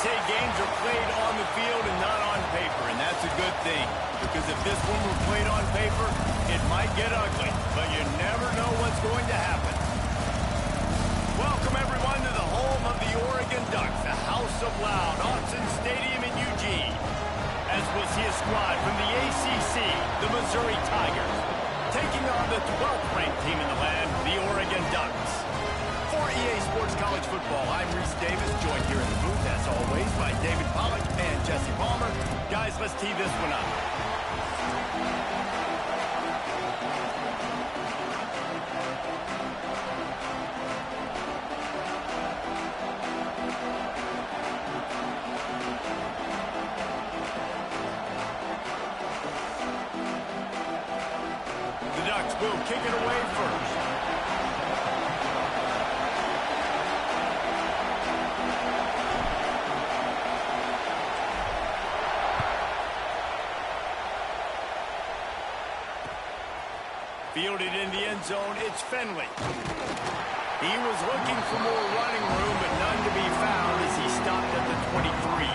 say games are played on the field and not on paper, and that's a good thing. Because if this one were played on paper, it might get ugly, but you never know what's going to happen. Welcome, everyone, to the home of the Oregon Ducks, the House of Loud, Autzen Stadium in Eugene. As we'll see a squad from the ACC, the Missouri Tigers, taking on the 12th-ranked team in the land, the Oregon Ducks. For EA Sports College Football, I'm Reese Davis, joined here in the booth, as always, by David Pollack and Jesse Palmer. Guys, let's tee this one up. The Ducks will kick it away first. Fielded in the end zone, it's Finley. He was looking for more running room, but none to be found as he stopped at the 23.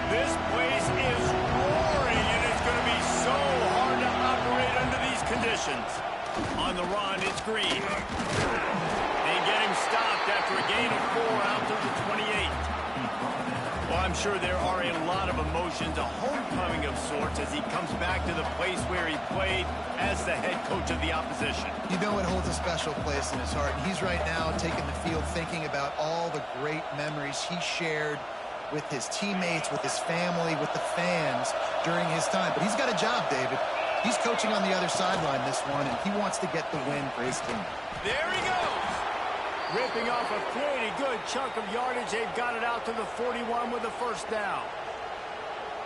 This place is roaring, and it's going to be so hard to operate under these conditions. On the run, it's Green. They get him stopped after a gain of 4 out to the 28. Well, I'm sure there are a lot of emotions, a homecoming of sorts, as he comes back to the place where he played as the head coach of the opposition. You know it holds a special place in his heart. And he's right now taking the field thinking about all the great memories he shared with his teammates, with his family, with the fans during his time. But he's got a job, David. He's coaching on the other sideline this one, and he wants to get the win for his team. There he goes. Ripping off a pretty good chunk of yardage. They've got it out to the 41 with a first down.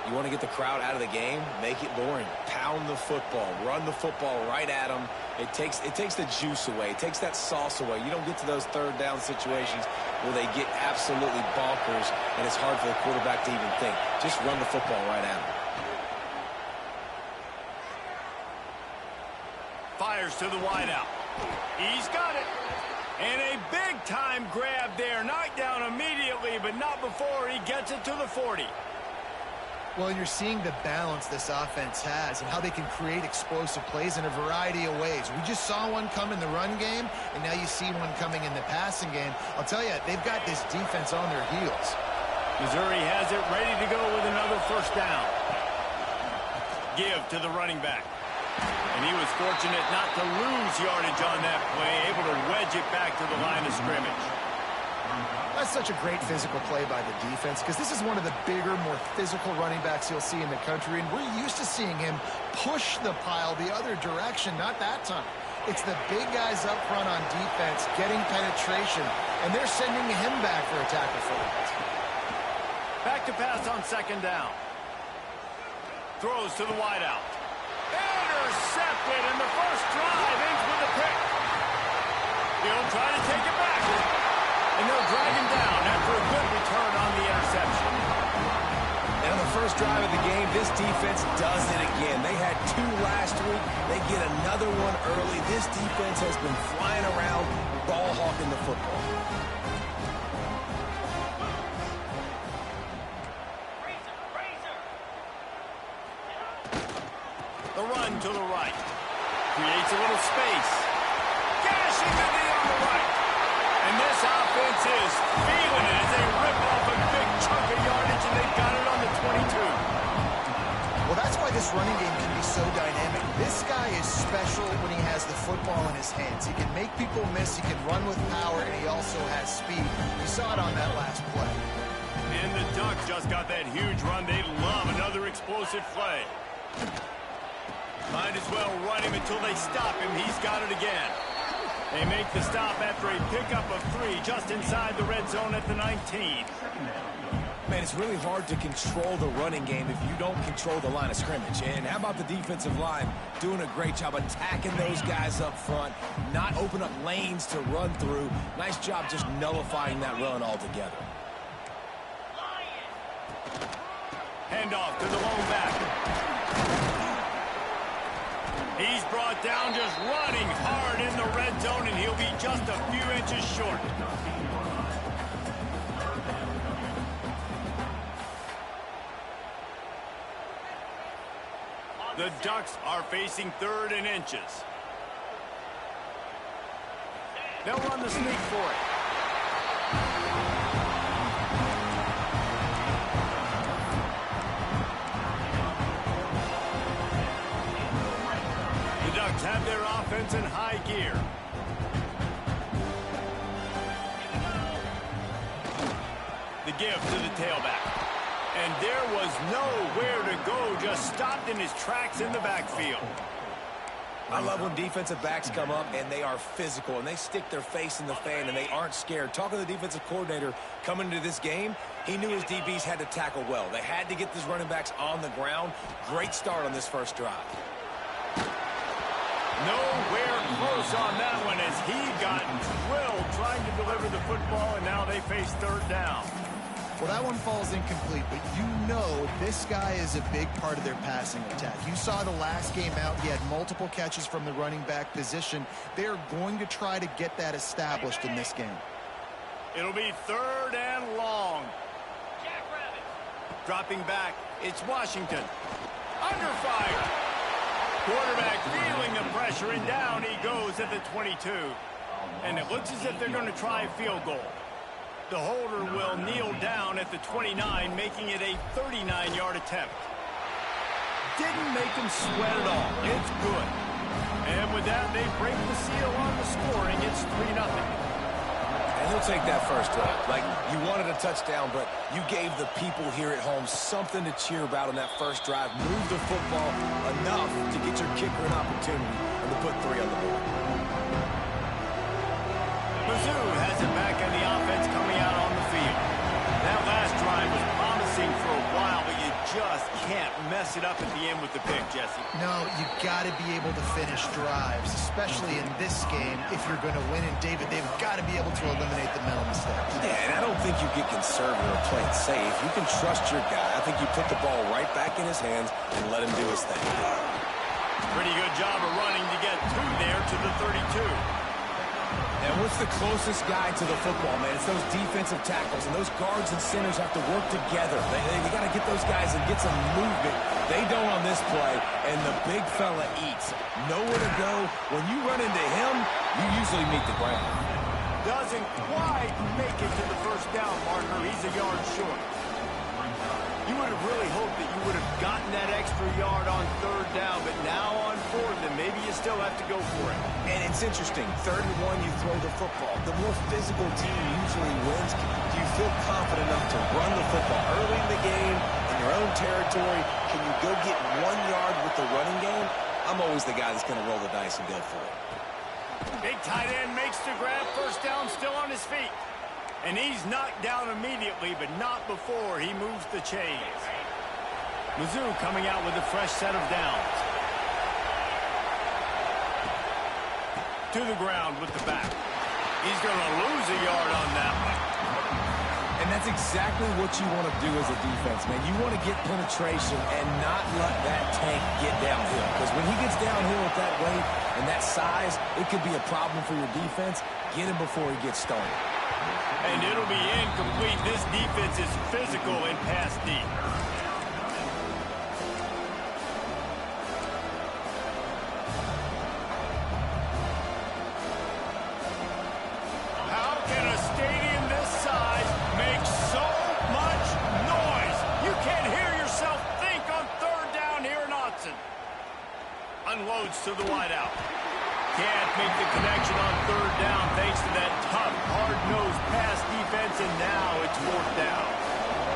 You want to get the crowd out of the game? Make it boring. Pound the football. Run the football right at them. It takes the juice away. It takes that sauce away. You don't get to those third down situations where they get absolutely bonkers, and it's hard for the quarterback to even think. Just run the football right at them. Fires to the wideout. He's got it. And a big-time grab there. Knocked down immediately, but not before he gets it to the 40. Well, you're seeing the balance this offense has and how they can create explosive plays in a variety of ways. We just saw one come in the run game, and now you see one coming in the passing game. I'll tell you, they've got this defense on their heels. Missouri has it ready to go with another first down. Give to the running back. And he was fortunate not to lose yardage on that play, able to wedge it back to the line of scrimmage. That's such a great physical play by the defense because this is one of the bigger, more physical running backs you'll see in the country, and we're used to seeing him push the pile the other direction, not that time. It's the big guys up front on defense getting penetration, and they're sending him back for a tackle for it. Back to pass on second down. Throws to the wideout. Intercepted, and the first drive ends with a pick. He'll try to take it back. And they'll drag him down after a good return on the interception. And on the first drive of the game, this defense does it again. They had 2 last week. They get another one early. This defense has been flying around, ball hawking the football. The run to the right. Creates a little space. Gashing the knee on the right. And this offense is feeling it as they rip off a big chunk of yardage, and they've got it on the 22. Well, that's why this running game can be so dynamic. This guy is special when he has the football in his hands. He can make people miss, he can run with power, and he also has speed. You saw it on that last play. And the Ducks just got that huge run. They love another explosive play. Might as well run him until they stop him. He's got it again. They make the stop after a pickup of 3 just inside the red zone at the 19. Man, it's really hard to control the running game if you don't control the line of scrimmage. And how about the defensive line doing a great job attacking those guys up front, not open up lanes to run through. Nice job just nullifying that run altogether. handoff to the lone back. He's brought down just running hard in the red zone, and he'll be just a few inches short. The Ducks are facing 3rd and inches. They'll run the sneak for it. The Ducks have their offense in high gear. The give to the tailback. And there was nowhere to go, just stopped in his tracks in the backfield. I love when defensive backs come up and they are physical and they stick their face in the fan and they aren't scared. Talking to the defensive coordinator coming into this game, he knew his DBs had to tackle well. They had to get these running backs on the ground. Great start on this first drive. Nowhere close on that one as he got drilled trying to deliver the football, and now they face 3rd down. Well, that one falls incomplete, but you know this guy is a big part of their passing attack. You saw the last game out, he had multiple catches from the running back position. They're going to try to get that established in this game. It'll be 3rd and long. Dropping back, it's Washington. Under fire. Quarterback feeling the pressure, and down he goes at the 22. And it looks as if they're going to try a field goal. The holder will kneel down at the 29, making it a 39-yard attempt. Didn't make him sweat at all. It's good. And with that, they break the seal on the scoring. It's 3-0. And he'll take that first drive. Like, you wanted a touchdown, but you gave the people here at home something to cheer about on that first drive. Move the football enough to get your kicker an opportunity and to put 3 on the board. Mizzou has it back in the offense coming out on the field. That last drive was promising for a while, but you just can't mess it up at the end with the pick, Jesse. No, you got to be able to finish drives, especially in this game. If you're going to win, and David, they've got to be able to eliminate the mental mistakes. Yeah, and I don't think you get conservative or play it safe. You can trust your guy. I think you put the ball right back in his hands and let him do his thing. Pretty good job of running to get 2 there to the 32. And what's the closest guy to the football, man? It's those defensive tackles, and those guards and centers have to work together. They got to get those guys and get some movement. They don't on this play, and the big fella eats. Nowhere to go. When you run into him, you usually meet the ground. Doesn't quite make it to the first down marker. He's a yard short. You would have really hoped that you would have gotten that extra yard on 3rd down, but now on 4th, and maybe you still have to go for it. And it's interesting. 3rd and 1, you throw the football. The more physical team usually wins. Do you feel confident enough to run the football early in the game, in your own territory? Can you go get 1 yard with the running game? I'm always the guy that's going to roll the dice and go for it. Big tight end makes the grab. First down, still on his feet. And he's knocked down immediately, but not before he moves the chains. Mizzou coming out with a fresh set of downs. To the ground with the back. He's going to lose a yard on that one. And that's exactly what you want to do as a defense, man. You want to get penetration and not let that tank get downhill. Because when he gets downhill with that weight and that size, it could be a problem for your defense. Get him before he gets started. And it'll be incomplete. This defense is physical and pass deep. How can a stadium this size make so much noise? You can't hear yourself think on 3rd down here in Autzen. Unloads to the wideout. Can't make the connection on 3rd down thanks to that tough, hard-nosed pass defense, and now it's 4th down.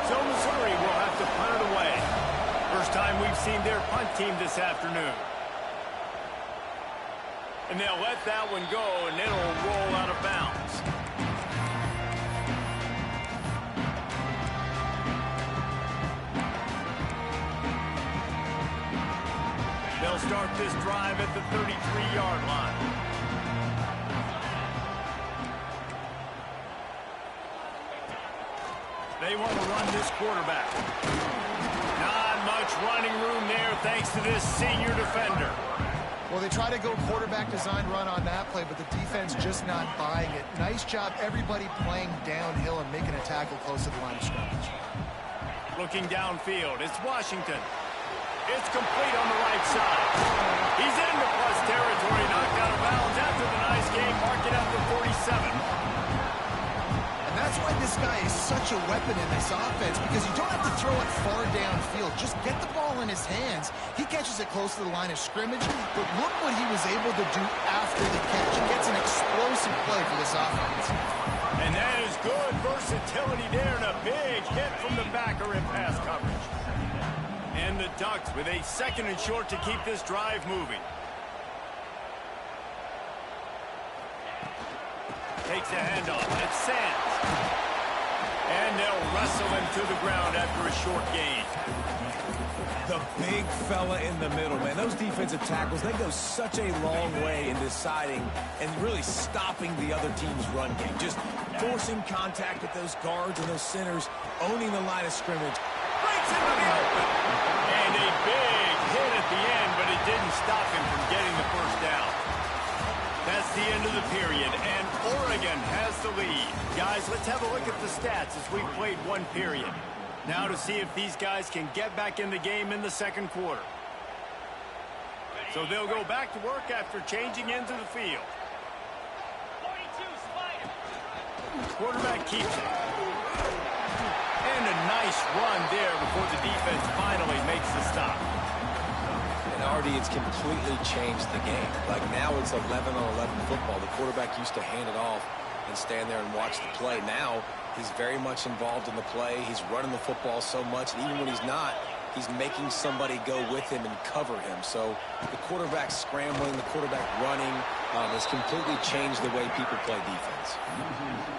So Missouri will have to punt it away. First time we've seen their punt team this afternoon. And they'll let that one go, and it'll roll out of bounds. They'll start this drive at the 33-yard line. They want to run this quarterback. thanks to this senior defender. Well, they try to go quarterback design run on that play, but the defense just not buying it. Nice job, everybody playing downhill and making a tackle close to the line of scrimmage. Looking downfield, it's Washington. It's complete on the right side. He's into plus territory, knocked out of bounds after the nice game, marking up the 47. And that's why this guy is such a weapon in this offense, because you don't have to throw it far downfield. Just get the ball in his hands. He catches it close to the line of scrimmage, but look what he was able to do after the catch. He gets an explosive play for this offense. And that is good versatility there, and a big hit from the backer in pass coverage. And the Ducks with a 2nd and short to keep this drive moving. Takes a handoff. It's Sands. And they'll wrestle him to the ground after a short gain. The big fella in the middle, man. Those defensive tackles, they go such a long way in deciding and really stopping the other team's run game. Just forcing contact with those guards and those centers, owning the line of scrimmage. Breaks into the open. And a big hit at the end, but it didn't stop him from getting the first down. That's the end of the period, and Oregon has the lead. Guys, let's have a look at the stats as we've played one period. Now to see if these guys can get back in the game in the 2nd quarter. So they'll go back to work after changing into the field. Quarterback keeps it. And a nice run there before the defense finally makes the stop. And already it's completely changed the game. Like now it's 11-on-11 football. The quarterback used to hand it off and stand there and watch the play. Now he's very much involved in the play. He's running the football so much, and even when he's not, he's making somebody go with him and cover him. So the quarterback scrambling, the quarterback running has completely changed the way people play defense.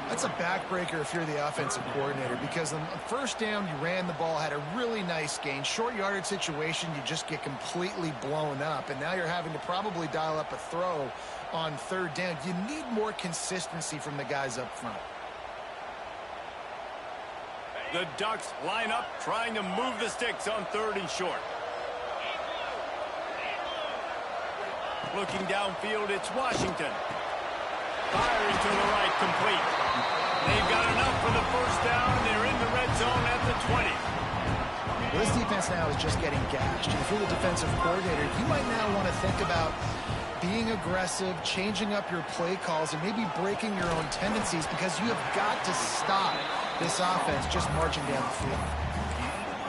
That's a backbreaker if you're the offensive coordinator, because on the first down, you ran the ball, had a really nice gain. Short yardage situation, you just get completely blown up, and now you're having to probably dial up a throw on 3rd down. You need more consistency from the guys up front. The Ducks line up, trying to move the sticks on 3rd and short. Looking downfield, it's Washington. Firing to the right, complete. They've got enough for the first down, and they're in the red zone at the 20. Well, this defense now is just getting gashed. And if you're the defensive coordinator, you might now want to think about being aggressive, changing up your play calls, and maybe breaking your own tendencies, because you have got to stop this offense just marching down the field.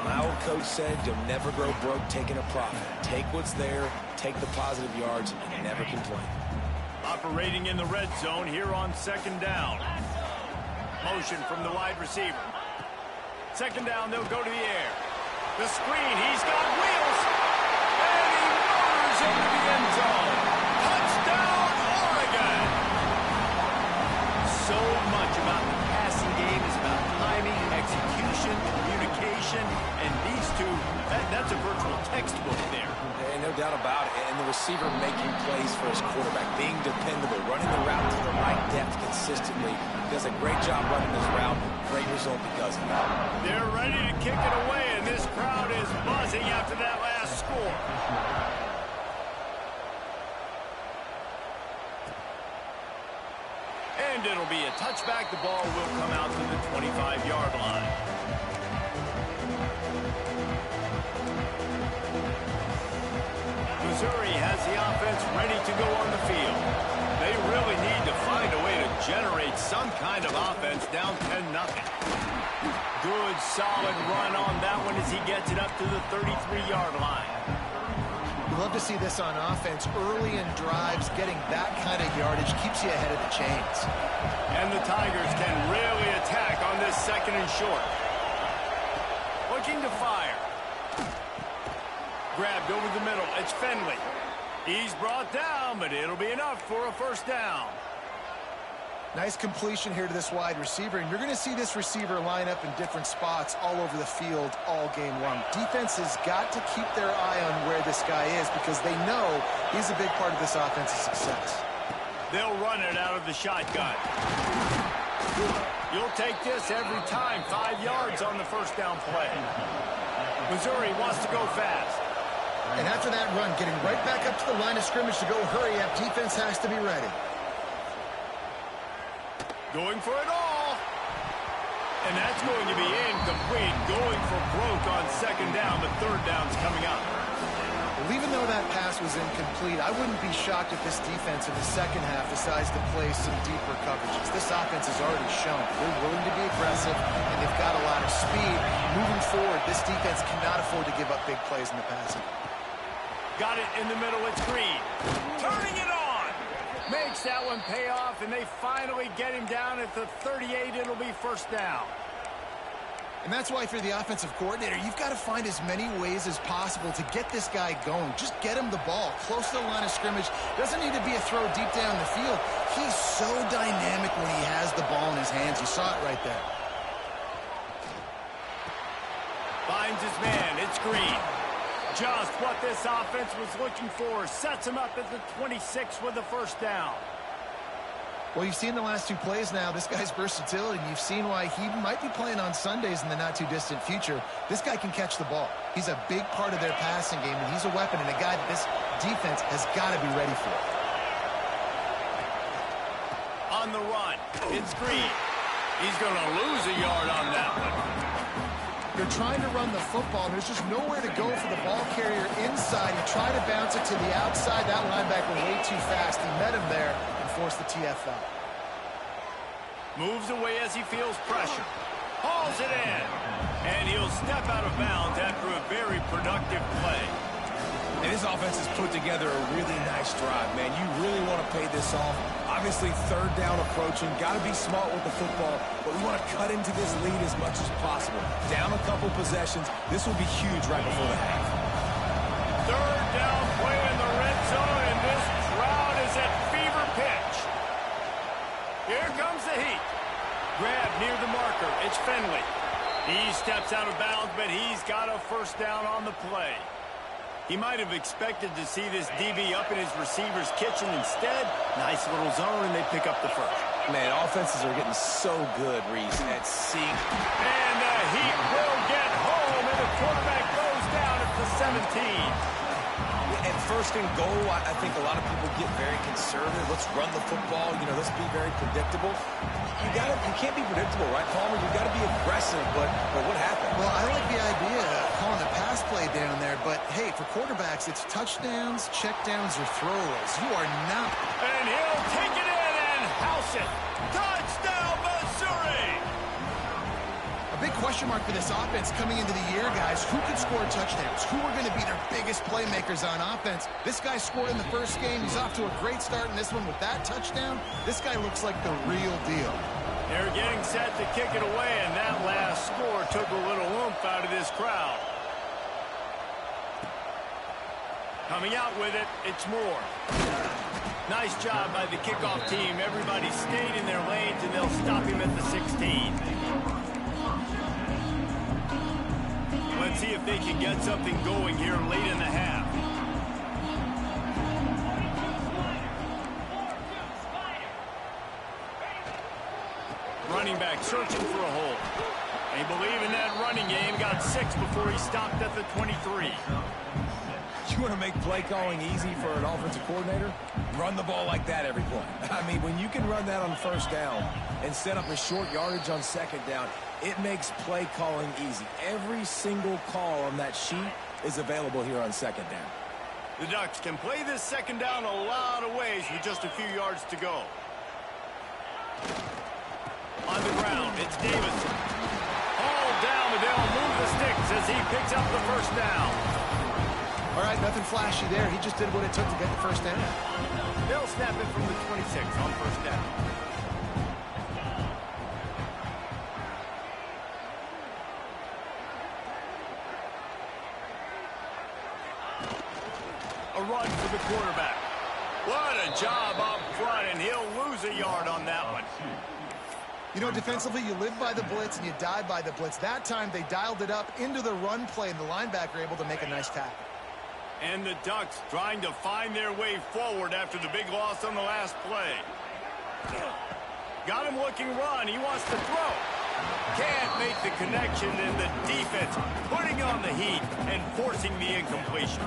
My old coach said you'll never grow broke taking a profit. Take what's there, take the positive yards, and never complain. Operating in the red zone here on 2nd down. Motion from the wide receiver. 2nd down, they'll go to the air. The screen, he's got wheels. And he motors into the end zone. Touchdown, Oregon! So much about the passing game is about timing, execution, communication, and these two, that's a virtual textbook there. And no doubt about it. And the receiver making plays for his quarterback, being dependable, running the route to the right depth consistently. Does a great job running this route. Great result because of that. They're ready to kick it away, and this crowd is buzzing after that last score. And it'll be a touchback. The ball will come out to the 25-yard line. Missouri has the offense ready to go on the field. They really need to find a way to generate some kind of offense down 10-0. Good, solid run on that one as he gets it up to the 33-yard line. You love to see this on offense. Early in drives, getting that kind of yardage keeps you ahead of the chains. And the Tigers can really attack on this 2nd and short. Looking to fire. Grabbed over the middle. It's Finley. He's brought down, but it'll be enough for a first down. Nice completion here to this wide receiver, and you're going to see this receiver line up in different spots all over the field all game long. Defense has got to keep their eye on where this guy is, because they know he's a big part of this offense's success. They'll run it out of the shotgun. You'll take this every time. 5 yards on the first down play. Missouri wants to go fast. And after that run, getting right back up to the line of scrimmage to go hurry up, defense has to be ready. Going for it all. And that's going to be incomplete. Going for broke on second down, but third down's coming up. Well, even though that pass was incomplete, I wouldn't be shocked if this defense in the second half decides to play some deeper coverages. This offense has already shown they're willing to be aggressive, and they've got a lot of speed. Moving forward, this defense cannot afford to give up big plays in the passing. Got it in the middle. It's Green. Turning it on. Makes that one pay off, and they finally get him down at the 38. It'll be first down. And that's why, if you're the offensive coordinator, you've got to find as many ways as possible to get this guy going. Just get him the ball close to the line of scrimmage. Doesn't need to be a throw deep down the field. He's so dynamic when he has the ball in his hands. You saw it right there. Finds his man. It's Green. Just what this offense was looking for. Sets him up at the 26 with the first down. Well, you've seen the last two plays now. This guy's versatility, and you've seen why he might be playing on Sundays in the not-too-distant future. This guy can catch the ball. He's a big part of their passing game, and he's a weapon and a guy that this defense has got to be ready for. On the run, it's Green. He's going to lose a yard on that one. They're trying to run the football, and there's just nowhere to go for the ball carrier inside. He tried to bounce it to the outside. That linebacker way too fast. He met him there and forced the TFL. Moves away as he feels pressure. Hauls it in. And he'll step out of bounds after a very productive play. And this offense has put together a really nice drive, man. You really want to pay this off. Obviously, third down approaching. Got to be smart with the football, but we want to cut into this lead as much as possible. Down a couple possessions. This will be huge right before the half. Third down play in the red zone, and this crowd is at fever pitch. Here comes the heat. Grab near the marker. It's Finley. He steps out of bounds, but he's got a first down on the play. He might have expected to see this DB up in his receiver's kitchen. Instead, nice little zone, and they pick up the first. Man, offenses are getting so good, Reese, at seeing. And the Heat will get home, and the quarterback goes down at the 17. And first and goal, I think a lot of people get very conservative. Let's run the football. You know, let's be very predictable. You can't be predictable, right, Palmer? You got to be aggressive, but what happened? Well, I like the idea of calling a pass play down there, but hey, for quarterbacks, it's touchdowns, checkdowns, or throwaways. You are not. And he'll take it in and house it. Touchdown, Missouri! A big question mark for this offense coming into the year, guys. Who could score touchdowns? Who are going to be their biggest playmakers on offense? This guy scored in the first game. He's off to a great start in this one with that touchdown. This guy looks like the real deal. They're getting set to kick it away, and that last score took a little oomph out of this crowd. Coming out with it, it's Moore. Nice job by the kickoff team. Everybody stayed in their lanes, and they'll stop him at the 16. Let's see if they can get something going here late in the half. Running back searching for a hole. They believe in that running game. Got 6 before he stopped at the 23. You want to make play calling easy for an offensive coordinator? Run the ball like that every play. I mean, when you can run that on first down and set up a short yardage on second down, it makes play calling easy. Every single call on that sheet is available here on second down. The Ducks can play this second down a lot of ways with just a few yards to go. On the ground, it's Davidson. Hauled down, but they'll move the sticks as he picks up the first down. All right, nothing flashy there. He just did what it took to get the first down. They'll snap it from the 26 on first down. A run for the quarterback. What a job up front, and he'll lose a yard on that one. You know, defensively, you live by the blitz and you die by the blitz. That time, they dialed it up into the run play, and the linebacker able to make a nice tackle. And the Ducks trying to find their way forward after the big loss on the last play. Got him looking run. He wants to throw. Can't make the connection, and the defense putting on the heat and forcing the incompletion.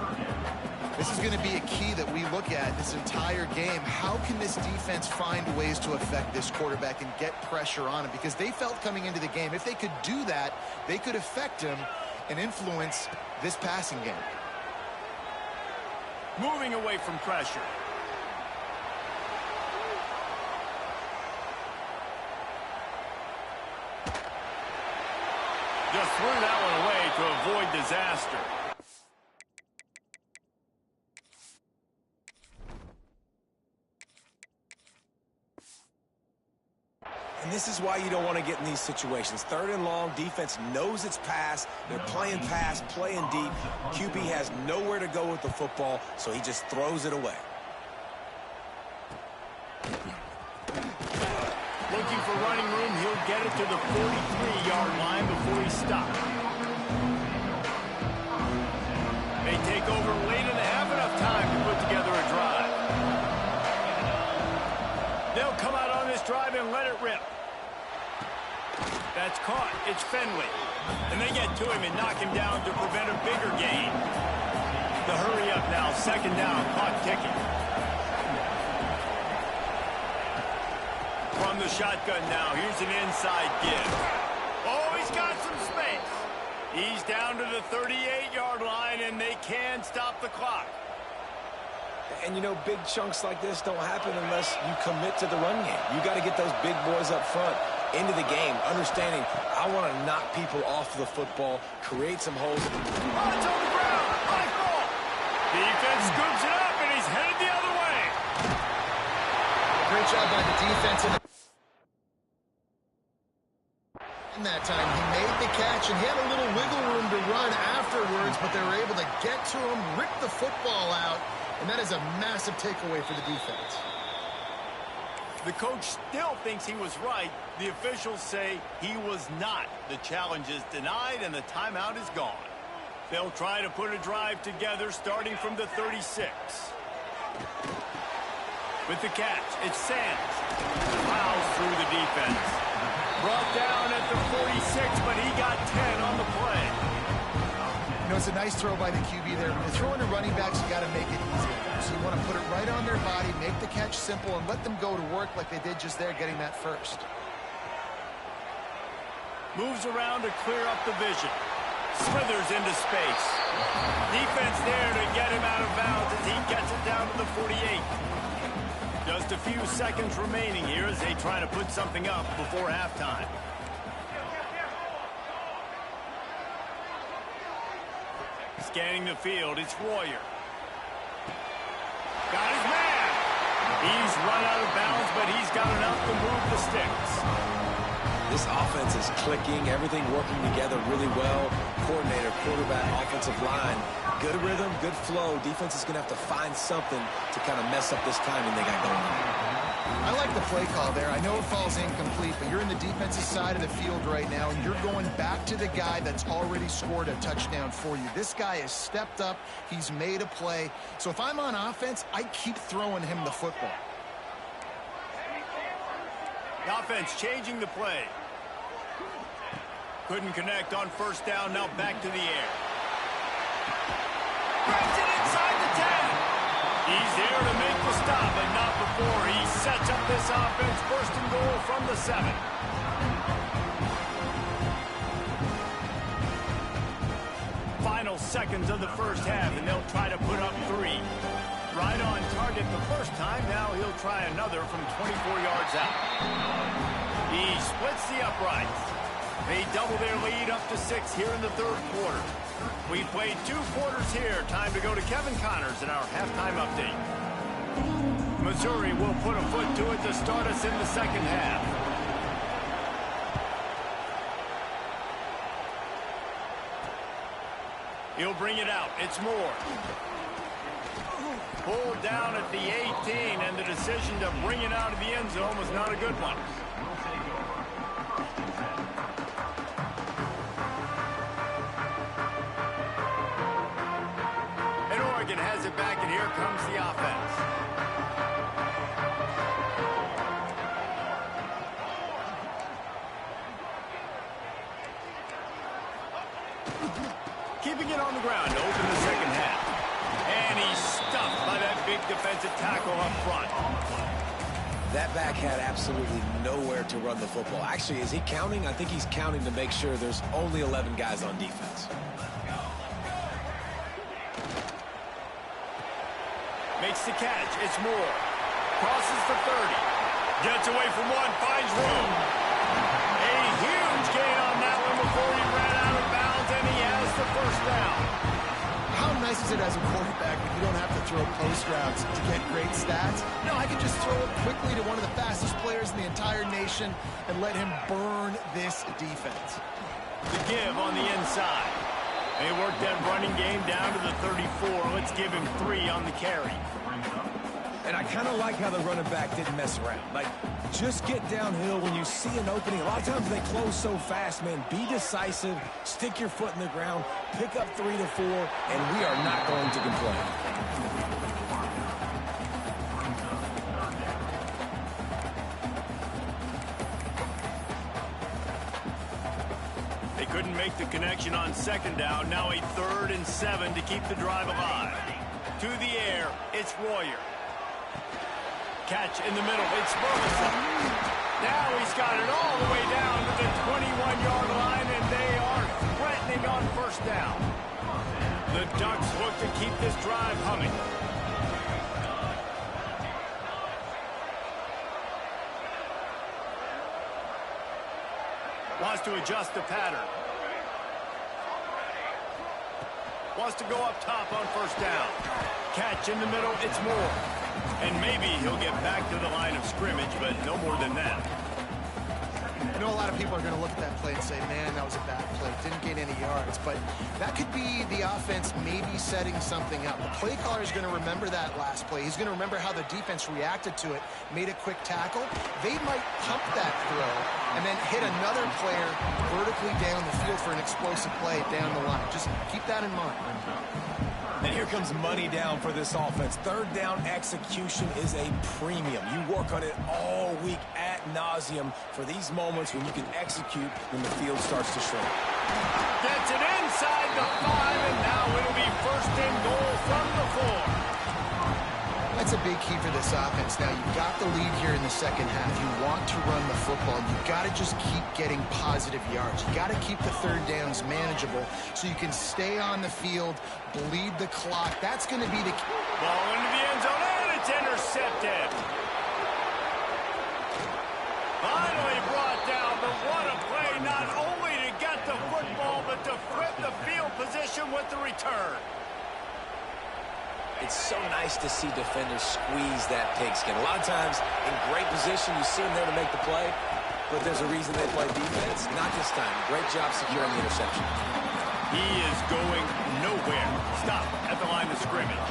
This is going to be a key that we look at this entire game. How can this defense find ways to affect this quarterback and get pressure on him? Because they felt coming into the game, if they could do that, they could affect him and influence this passing game. Moving away from pressure. Just threw that one away to avoid disaster. And this is why you don't want to get in these situations. 3rd and long, defense knows it's pass. They're playing pass, playing deep. QB has nowhere to go with the football, so he just throws it away. Looking for running room, he'll get it to the 43-yard line before he stops. They take over late in the half, enough time to put together a drive. They'll come out on this drive and let it rip. That's caught. It's Fenley. And they get to him and knock him down to prevent a bigger gain. The hurry up now, 2nd down, clock ticking. From the shotgun now, here's an inside give. Oh, he's got some space. He's down to the 38-yard line, and they can stop the clock. And, you know, big chunks like this don't happen unless you commit to the run game. You got to get those big boys up front into the game, understanding I want to knock people off the football, create some holes. Oh, it's on the ground. High ball. Defense scoops it up, and he's headed the other way. Great job by the defense. In that time, he made the catch, and he had a little wiggle room to run afterwards, but they were able to get to him, rip the football out, and that is a massive takeaway for the defense. The coach still thinks he was right. The officials say he was not. The challenge is denied, and the timeout is gone. They'll try to put a drive together starting from the 36. With the catch, it's Sands. Fouls through the defense. Brought down at the 46, but he got 10 on the play. You know, it's a nice throw by the QB there. When you're throwing to running backs, you got to make it easy. So you want to put it right on their body, make the catch simple, and let them go to work like they did just there, getting that first. Moves around to clear up the vision. Smithers into space. Defense there to get him out of bounds as he gets it down to the 48. Just a few seconds remaining here as they try to put something up before halftime. Scanning the field, it's Royer. Got his man. He's run out of bounds, but he's got enough to move the sticks. This offense is clicking, everything working together really well. Coordinator, quarterback, offensive line. Good rhythm, good flow. Defense is going to have to find something to kind of mess up this timing they got going on. I like the play call there. I know it falls incomplete, but you're in the defensive side of the field right now, and you're going back to the guy that's already scored a touchdown for you. This guy has stepped up. He's made a play. So if I'm on offense, I keep throwing him the football. The offense changing the play. Couldn't connect on 1st down. Now back to the air. Grabs it inside the 10. He's there to make the stop, but not before he sets up this offense. 1st and goal from the 7. Final seconds of the 1st half, and they'll try to put up 3. Right on target the first time. Now he'll try another from 24 yards out. He splits the uprights. They double their lead up to 6 here in the 3rd quarter. We played 2 quarters here. Time to go to Kevin Connors in our halftime update. Missouri will put a foot to it to start us in the 2nd half. He'll bring it out. It's Moore. Pulled down at the 18, and the decision to bring it out of the end zone was not a good one. And Oregon has it back, and here comes the offense. moving it on the ground to open the second half. And he's stuffed by that big defensive tackle up front. That back had absolutely nowhere to run the football. Actually, is he counting? I think he's counting to make sure there's only 11 guys on defense. Makes the catch. It's Moore. Crosses for 30. Gets away from one. Finds room. A huge gain on that one before he ran out of bounds, and he has the first down. How nice is it as a quarterback when you don't have to throw post routes to get great stats? No, I can just throw it quickly to one of the fastest players in the entire nation and let him burn this defense. The give on the inside. They worked that running game down to the 34. Let's give him 3 on the carry. And I kind of like how the running back didn't mess around. Like, just get downhill when you see an opening. A lot of times they close so fast, man. Be decisive, stick your foot in the ground, pick up 3 to 4, and we are not going to complain. Couldn't make the connection on second down. Now a 3rd and 7 to keep the drive alive. To the air, it's Royer. Catch in the middle, it's Burleson. Now he's got it all the way down to the 21-yard line, and they are threatening on first down. The Ducks look to keep this drive humming. Wants to adjust the pattern. Wants to go up top on first down. Catch in the middle, it's Moore. And maybe he'll get back to the line of scrimmage, but no more than that. I know a lot of people are going to look at that play and say, man, that was a bad play. Didn't gain any yards. But that could be the offense maybe setting something up. The play caller is going to remember that last play. He's going to remember how the defense reacted to it, made a quick tackle. They might pump that throw and then hit another player vertically down the field for an explosive play down the line. Just keep that in mind. And here comes money down for this offense. 3rd down execution is a premium. You work on it all week ad nauseum for these moments when you can execute when the field starts to shrink. Gets it inside the 5, and now it'll be 1st and goal from the 4. That's a big key for this offense. Now, you've got the lead here in the second half. You want to run the football. You've got to just keep getting positive yards. You got to keep the 3rd downs manageable so you can stay on the field, bleed the clock. That's going to be the key. Ball into the end zone, and it's intercepted. Finally brought down, but what a play, not only to get the football, but to flip the field position with the return. It's so nice to see defenders squeeze that pigskin. A lot of times, in great position, you see them there to make the play, but there's a reason they play defense. Not this time. Great job securing the interception. He is going nowhere. Stop at the line of scrimmage.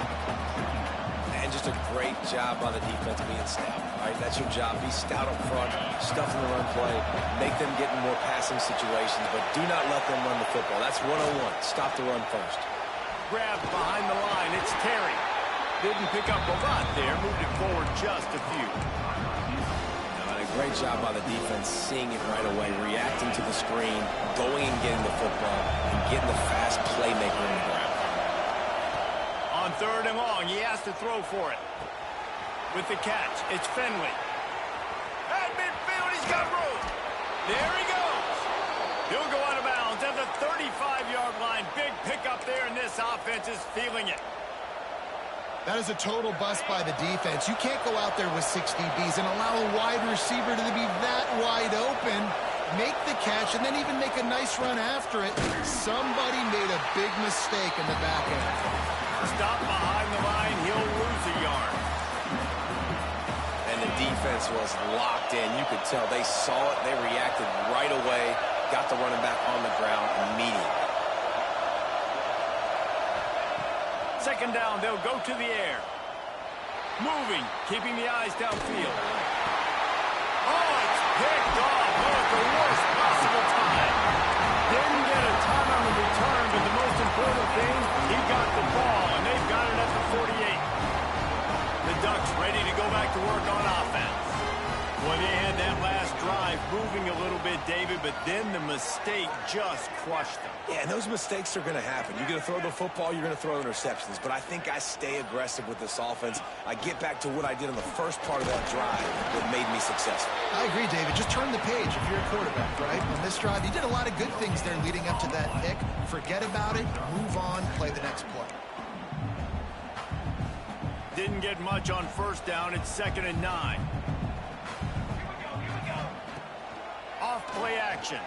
And just a great job by the defense being stout. All right, that's your job. Be stout up front, stuff in the run play, make them get in more passing situations, but do not let them run the football. That's 101. Stop the run first. Grabbed behind the line. It's Terry. Didn't pick up a lot there. Moved it forward just a few. And a great job by the defense, seeing it right away, reacting to the screen, going and getting the football, and getting the fast playmaker in the ground. On 3rd and long, he has to throw for it. With the catch, it's Finley. At midfield, he's got room. There he goes. He'll go out of bounds at the 35-yard line. Big pickup there, and this offense is feeling it. That is a total bust by the defense. You can't go out there with 6 DBs and allow a wide receiver to be that wide open, make the catch, and then even make a nice run after it. Somebody made a big mistake in the back end. Stop behind the line. He'll lose a yard. And the defense was locked in. You could tell they saw it. They reacted right away. Got the running back on the ground immediately. Second down, they'll go to the air. Moving, keeping the eyes downfield. Oh, it's picked off. Oh, at the worst possible time. Didn't get a ton on the return, but the most important thing, he got the ball, and they've got it at the 48. The Ducks ready to go back to work on offense. Well, they had that last drive moving a little bit, David, but then the mistake just crushed them. Yeah, and those mistakes are going to happen. You're going to throw the football, you're going to throw interceptions. But I think I stay aggressive with this offense. I get back to what I did in the first part of that drive that made me successful. I agree, David. Just turn the page if you're a quarterback, right? On this drive, you did a lot of good things there leading up to that pick. Forget about it, move on, play the next play. Didn't get much on first down. It's 2nd and 9. Off play action.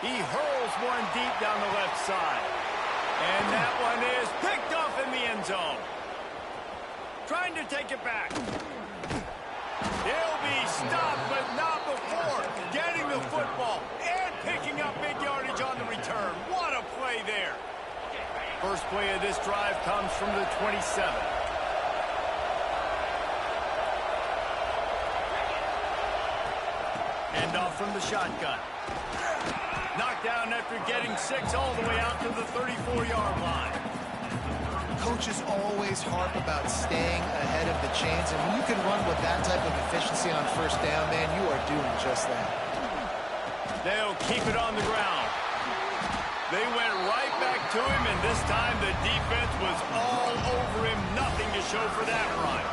He hurls one deep down the left side. And that one is picked off in the end zone. Trying to take it back. He'll be stopped, but not before getting the football and picking up big yardage on the return. What a play there. First play of this drive comes from the 27. Hand off from the shotgun. Knocked down after getting 6 all the way out to the 34-yard line. Coaches always harp about staying ahead of the chains, and when you can run with that type of efficiency on first down, man, you are doing just that. They'll keep it on the ground. They went right back to him, and this time the defense was all over him. Nothing to show for that run.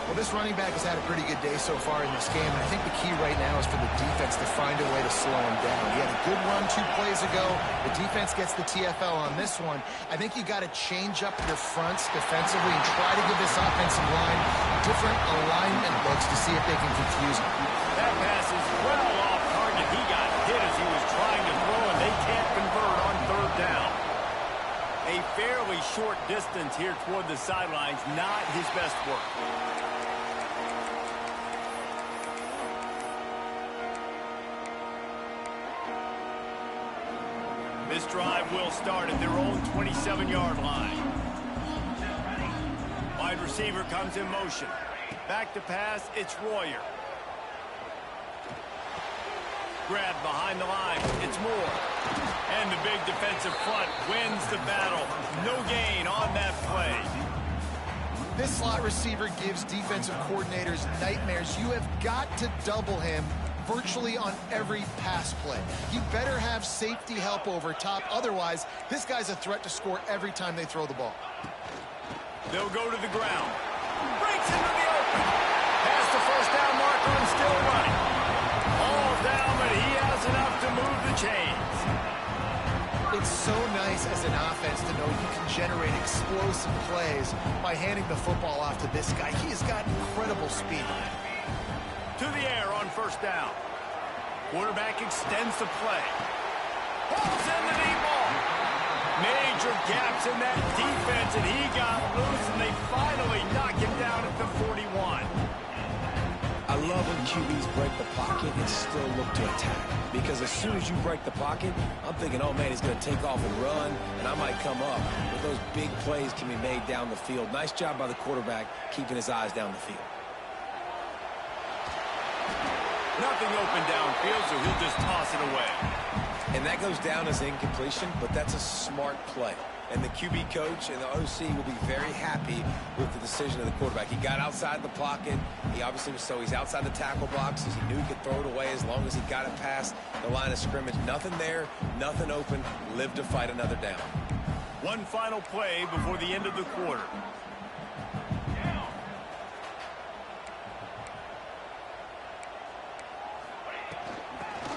Well, this running back has had a pretty good day so far in this game, and I think the key right now is for the defense to find a way to slow him down. He had a good run 2 plays ago. The defense gets the TFL on this one. I think you got to change up your fronts defensively and try to give this offensive line different alignment looks to see if they can confuse him. That pass is well off target. He got hit as he was trying to throw, and they can't convert on 3rd down. A fairly short distance here toward the sidelines, not his best work. This drive will start at their own 27-yard line. Wide receiver comes in motion. Back to pass, it's Royer. Grab behind the line, it's Moore. And the big defensive front wins the battle. No gain on that play. This slot receiver gives defensive coordinators nightmares. You have got to double him virtually on every pass play. You better have safety help over top. Otherwise, this guy's a threat to score every time they throw the ball. They'll go to the ground. Breaks into the open. Past the first down marker and still running. All down, but he has enough to move the chains. It's so nice as an offense to know you can generate explosive plays by handing the football off to this guy. He has got incredible speed. To the air on first down. Quarterback extends the play. Pulls in the deep ball. Major gaps in that defense, and he got loose, and they finally knock him down at the 41. I love when QBs break the pocket and still look to attack. Because as soon as you break the pocket, I'm thinking, oh, man, he's going to take off and run, and I might come up. But those big plays can be made down the field. Nice job by the quarterback keeping his eyes down the field. Nothing open downfield, so he'll just toss it away. And that goes down as incompletion, but that's a smart play. And the QB coach and the OC will be very happy with the decision of the quarterback. He got outside the pocket. He obviously was he's outside the tackle boxes. He knew he could throw it away as long as he got it past the line of scrimmage. Nothing there, nothing open. Live to fight another down. One final play before the end of the quarter.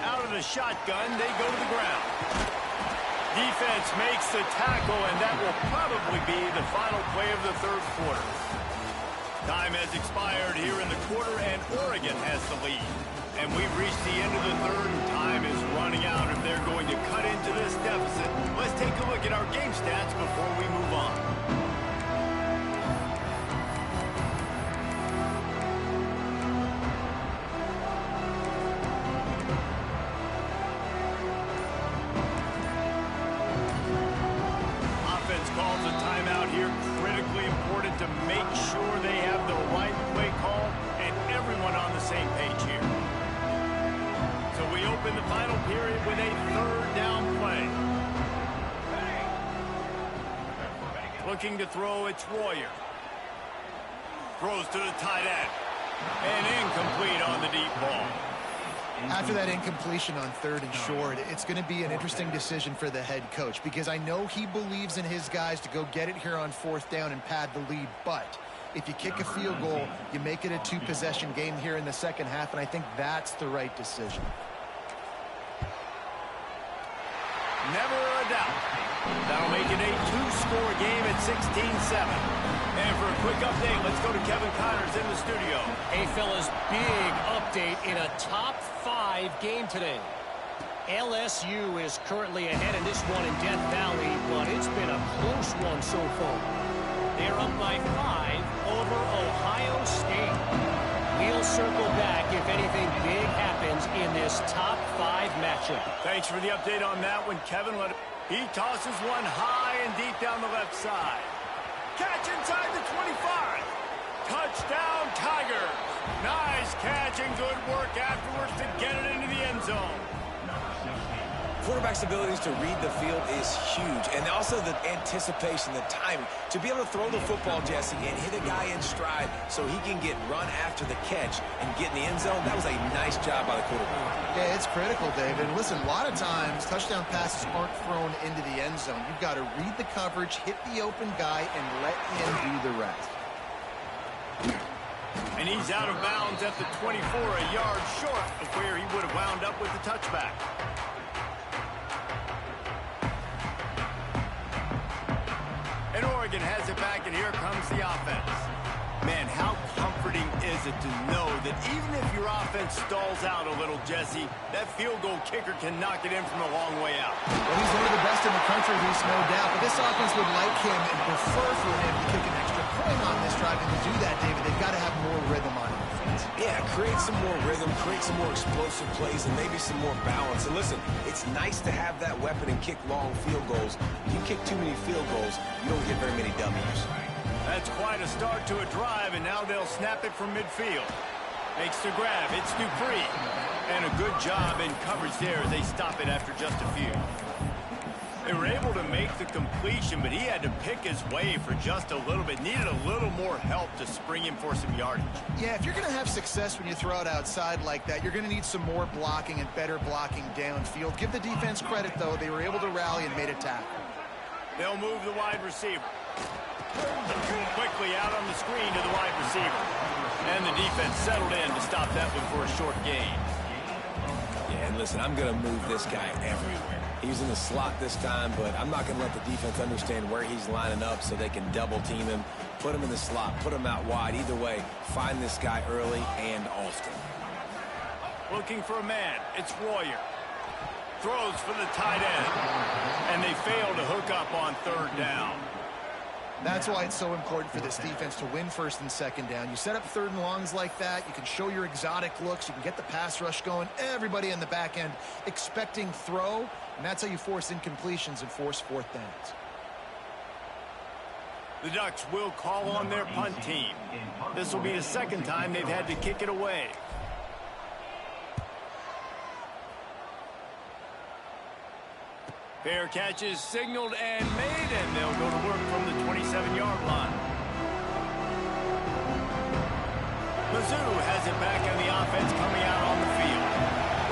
Out of the shotgun, they go to the ground. Defense makes the tackle, and that will probably be the final play of the 3rd quarter. Time has expired here in the quarter, and Oregon has the lead. And we've reached the end of the 3rd, and time is running out if they're going to cut into this deficit. Let's take a look at our game stats before we move on. Calls a timeout here, critically important to make sure they have the right play call and everyone on the same page here. So we open the final period with a 3rd down play. Looking to throw, it's Royer. Throws to the tight end. And incomplete on the deep ball. After that incompletion on 3rd and short, it's going to be an interesting decision for the head coach because I know he believes in his guys to go get it here on 4th down and pad the lead, but if you kick a field goal, you make it a 2-possession game here in the second half, and I think that's the right decision. Never a doubt. That'll make it a 2-score game at 16-7. And for a quick update, let's go to Kevin Connors in the studio. Hey, fellas, big update in a top 5 game today. LSU is currently ahead in this one in Death Valley, but it's been a close one so far. They're up by 5 over Ohio State. We'll circle back if anything big happens in this top 5 matchup. Thanks for the update on that one, Kevin. He tosses one high and deep down the left side. Catch inside the 25. Touchdown, Tigers. Nice catch and good work afterwards to get it into the end zone. Quarterback's abilities to read the field is huge, and also the anticipation, the timing. To be able to throw the football, Jesse, and hit a guy in stride so he can get run after the catch and get in the end zone, that was a nice job by the quarterback. Yeah, it's critical, David. And listen, a lot of times, touchdown passes aren't thrown into the end zone. You've got to read the coverage, hit the open guy, and let him do the rest. And he's out of bounds at the 24, a yard short of where he would have wound up with the touchback. And Oregon has it back, and here comes the offense. Man, how comforting is it to know that even if your offense stalls out a little, Jesse, that field goal kicker can knock it in from a long way out. Well, he's one of the best in the country, Reese, no doubt. But this offense would like him and prefer for him to kick an extra point on this drive. And to do that, David, they've got to have more rhythm on offense. Yeah, create some more rhythm, create some more explosive plays, and maybe some more balance. And listen, it's nice to have that weapon and kick long field goals. You kick too many field goals, you don't get very many W's. That's quite a start to a drive, and now they'll snap it from midfield. Makes the grab. It's Dupree. And a good job in coverage there as they stop it after just a few. They were able to make the completion, but he had to pick his way for just a little bit. Needed a little more help to spring him for some yardage. Yeah, if you're going to have success when you throw it outside like that, you're going to need some more blocking and better blocking downfield. Give the defense credit, though. They were able to rally and made a tackle. They'll move the wide receiver. Quickly out on the screen to the wide receiver. And the defense settled in to stop that one for a short gain. Yeah, and listen, I'm going to move this guy everywhere. He's in the slot this time, but I'm not going to let the defense understand where he's lining up so they can double team him, put him in the slot, put him out wide. Either way, find this guy early and often. Looking for a man. It's Royer. Throws for the tight end. And they fail to hook up on 3rd down. That's why it's so important for this defense to win 1st and 2nd down. You set up 3rd and longs like that. You can show your exotic looks. You can get the pass rush going. Everybody in the back end expecting throw. And that's how you force incompletions and force 4th downs. The Ducks will call on their punt team. This will be the 2nd time they've had to kick it away. Fair catch is signaled and made, and they'll go to work from the 27-yard line. Mizzou has it back in the offense coming out on the field.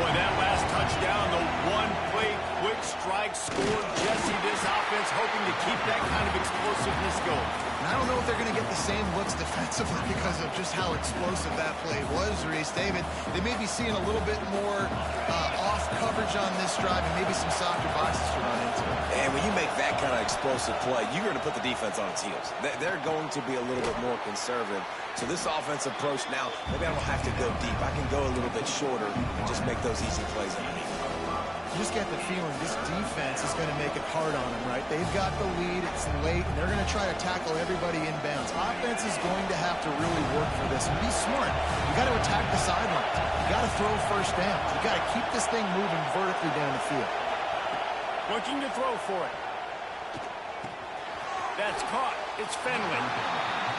Boy, that last touchdown, the one-play quick strike scored. Jesse, this offense hoping to keep that kind of explosiveness going. And I don't know if they're going to get the same looks defensively because of just how explosive that play was, Reese. David, they may be seeing a little bit more off coverage on this drive and maybe some softer boxes to run into. And when you make that kind of explosive play, you're going to put the defense on its heels. They're going to be a little bit more conservative. So this offensive approach now, maybe I don't have to go deep. I can go a little bit shorter and just make those easy plays underneath. You just get the feeling this defense is going to make it hard on them, right? They've got the lead. It's late, and they're going to try to tackle everybody inbounds. Offense is going to have to really work for this and be smart. You got to attack the sidelines. You got to throw 1st down. You got to keep this thing moving vertically down the field. Looking to throw for it. That's caught. It's Fenwick.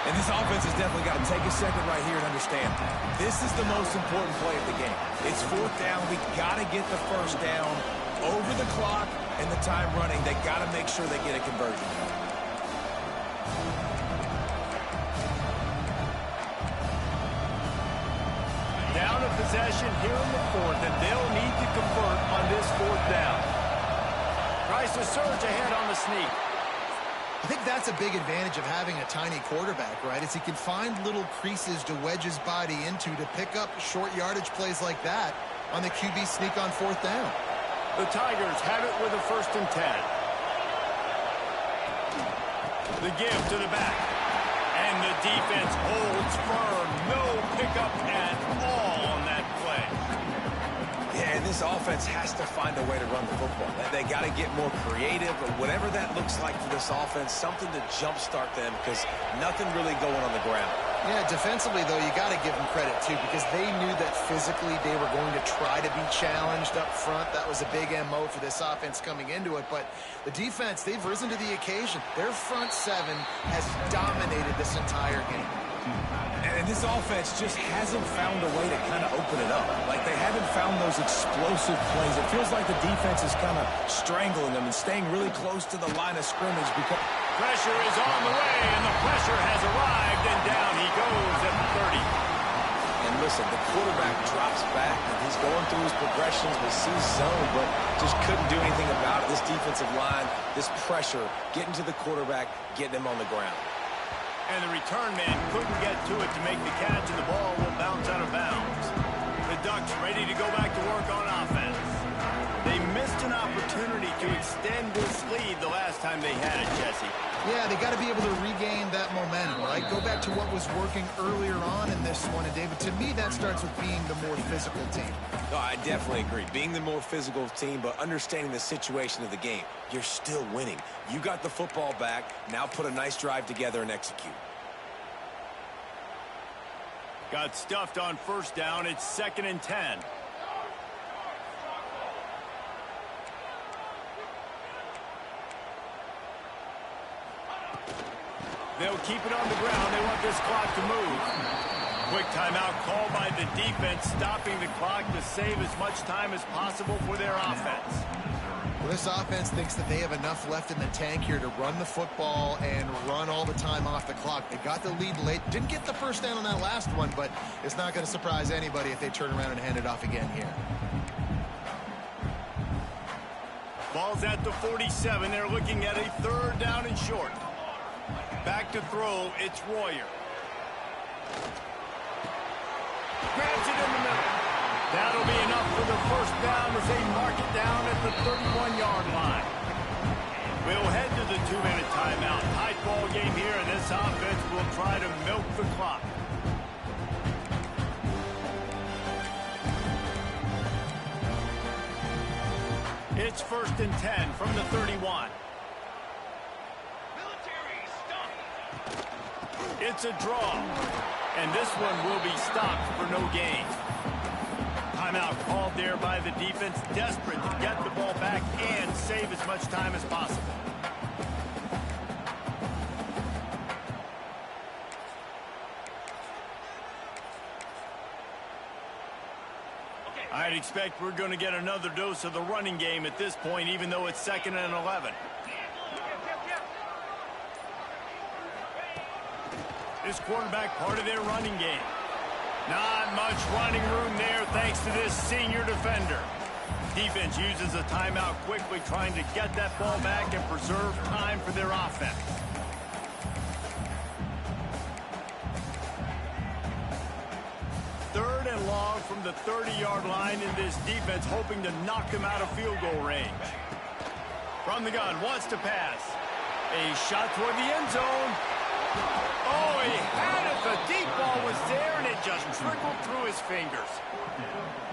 And this offense has definitely got to take a second right here and understand this is the most important play of the game. It's 4th down. We got to get the 1st down over the clock and the time running. They got to make sure they get a conversion. possession here in the fourth, and they'll need to convert on this fourth down. Tries to surge ahead on the sneak. I think that's a big advantage of having a tiny quarterback, right? Is he can find little creases to wedge his body into to pick up short yardage plays like that on the QB sneak on fourth down. The Tigers have it with a 1st and 10. The give to the back. And the defense holds firm. No pickup at all on that play. Yeah, and this offense has to find a way to run the football. They got to get more creative, or whatever that looks like for this offense, something to jumpstart them, because nothing really going on the ground. Yeah, defensively, though, you got to give them credit, too, because they knew that physically they were going to try to be challenged up front. That was a big MO for this offense coming into it. But the defense, they've risen to the occasion. Their front seven has dominated this entire game. And this offense just hasn't found a way to kind of open it up. Like, they haven't found those explosive plays. It feels like the defense is kind of strangling them and staying really close to the line of scrimmage because Pressure is on the way, and the pressure has arrived, and down he goes at the 30. And listen, the quarterback drops back, and he's going through his progressions with sees zone, but just couldn't do anything about it. This defensive line, this pressure, getting to the quarterback, getting him on the ground. And the return man couldn't get to it to make the catch, and the ball will bounce out of bounds. The Ducks ready to go back to work on offense. They missed an opportunity to extend this lead the last time they had it, Jesse. Yeah, they got to be able to regain that momentum, right? Go back to what was working earlier on in this one. And, David, to me, that starts with being the more physical team. No, I definitely agree. Being the more physical team, but understanding the situation of the game. You're still winning. You got the football back. Now put a nice drive together and execute. Got stuffed on 1st down. It's 2nd and 10. They'll keep it on the ground. They want this clock to move. Quick timeout called by the defense, stopping the clock to save as much time as possible for their offense. Well, this offense thinks that they have enough left in the tank here to run the football and run all the time off the clock. They got the lead late. Didn't get the 1st down on that last one, but it's not going to surprise anybody if they turn around and hand it off again here. Ball's at the 47. They're looking at a 3rd down and short. Back to throw, it's Royer. Grabs it in the middle. That'll be enough for the 1st down as they mark it down at the 31-yard line. We'll head to the 2-minute timeout. Tight ball game here, and this offense will try to milk the clock. It's 1st and 10 from the 31. It's a draw, and this one will be stopped for no gain. Timeout called there by the defense, desperate to get the ball back and save as much time as possible. I'd expect we're going to get another dose of the running game at this point, even though it's 2nd and 11. This quarterback part of their running game. Not much running room there thanks to this senior defender. Defense uses a timeout quickly, trying to get that ball back and preserve time for their offense. Third and long from the 30-yard line, in this defense hoping to knock them out of field goal range. From the gun, wants to pass. A shot toward the end zone. Oh, he had it. The deep ball was there, and it just trickled through his fingers.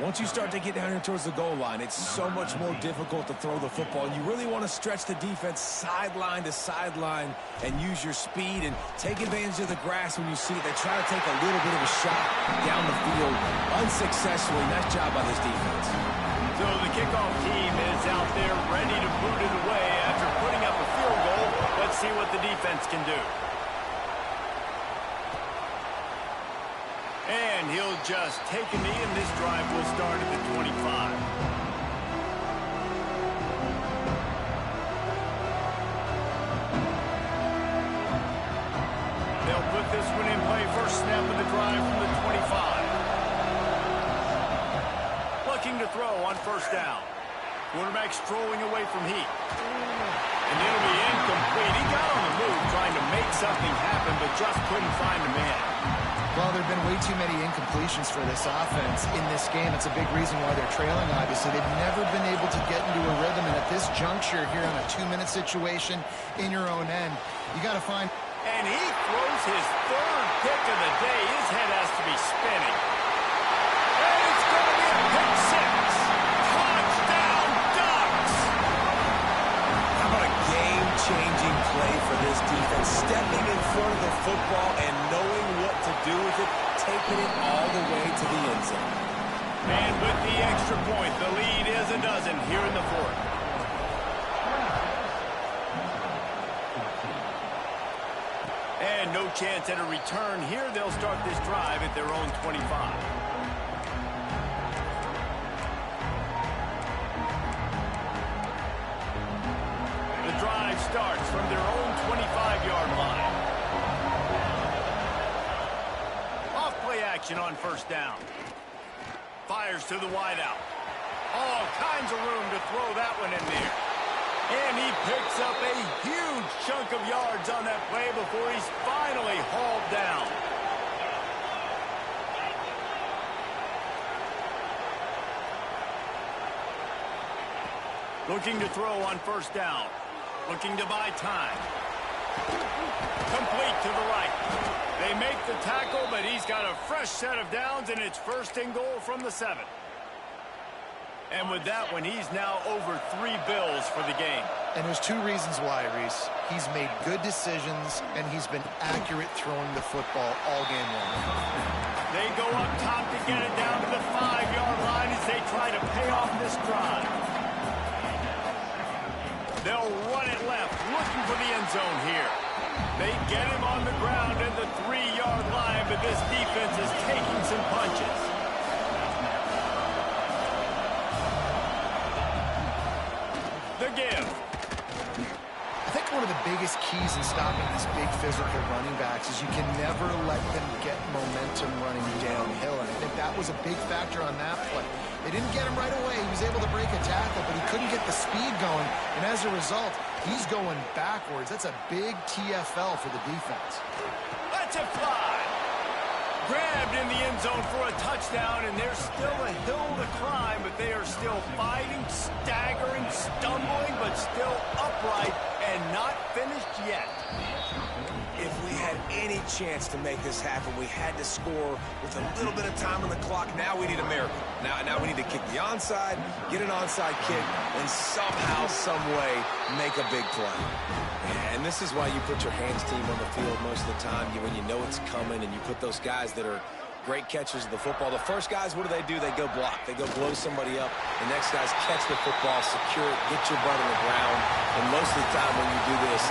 Once you start to get down here towards the goal line, it's so much more difficult to throw the football. You really want to stretch the defense sideline to sideline and use your speed and take advantage of the grass when you see it. They try to take a little bit of a shot down the field unsuccessfully. Nice job by this defense. So the kickoff team is out there ready to boot it away after putting up a field goal. Let's see what the defense can do. And he'll just take a knee, and this drive will start at the 25. They'll put this one in play. First snap of the drive from the 25. looking to throw on first down. Quarterback strolling away from heat. And it'll be incomplete. He got on the move trying to make something happen, but just couldn't find a man. Well, there have been way too many incompletions for this offense in this game. It's a big reason why they're trailing, obviously. They've never been able to get into a rhythm, and at this juncture here on a 2-minute situation in your own end, you got to find... And he throws his third pick of the day. His head has to be spinning. And it's going to be a pick six. Touchdown, Ducks! How about a game-changing play for this defense? Stepping in front of the football and knowing what to do with it, taking it all the way to the end zone. And with the extra point, the lead is a dozen here in the fourth. And no chance at a return here. They'll start this drive at their own 25. The drive starts from their own 25-yard line. Off-play action on first down. Fires to the wideout. All kinds of room to throw that one in there. And he picks up a huge chunk of yards on that play before he's finally hauled down. Looking to throw on first down. Looking to buy time. Complete to the right. They make the tackle, but he's got a fresh set of downs, and it's first and goal from the 7. And with that one, he's now over 3 bills for the game. And there's 2 reasons why, Reese. He's made good decisions, and he's been accurate throwing the football all game long. They go up top to get it down to the 5-yard line as they try to pay off this drive. They'll run it left, looking for the end zone here. They get him on the ground at the 3-yard line, but this defense is taking some punches. The give. I think one of the biggest keys in stopping these big physical running backs is you can never let them get momentum running downhill. And I think that was a big factor on that play. They didn't get him right away. He was able to break a tackle, but he couldn't get the speed going. And as a result, he's going backwards. That's a big TFL for the defense. Let's it fly. Grabbed in the end zone for a touchdown, and there's still a hill to climb, but they are still fighting, staggering, stumbling, but still upright and not finished yet. If we had any chance to make this happen, we had to score with a little bit of time on the clock. Now we need a miracle. Now we need to kick the onside, get an onside kick, and somehow, some way, make a big play. And this is why you put your hands team on the field most of the time, when you know it's coming, and you put those guys that are great catchers of the football. The first guys, what do? They go block. They go blow somebody up. The next guys catch the football, secure it, get your butt on the ground. And most of the time when you do this,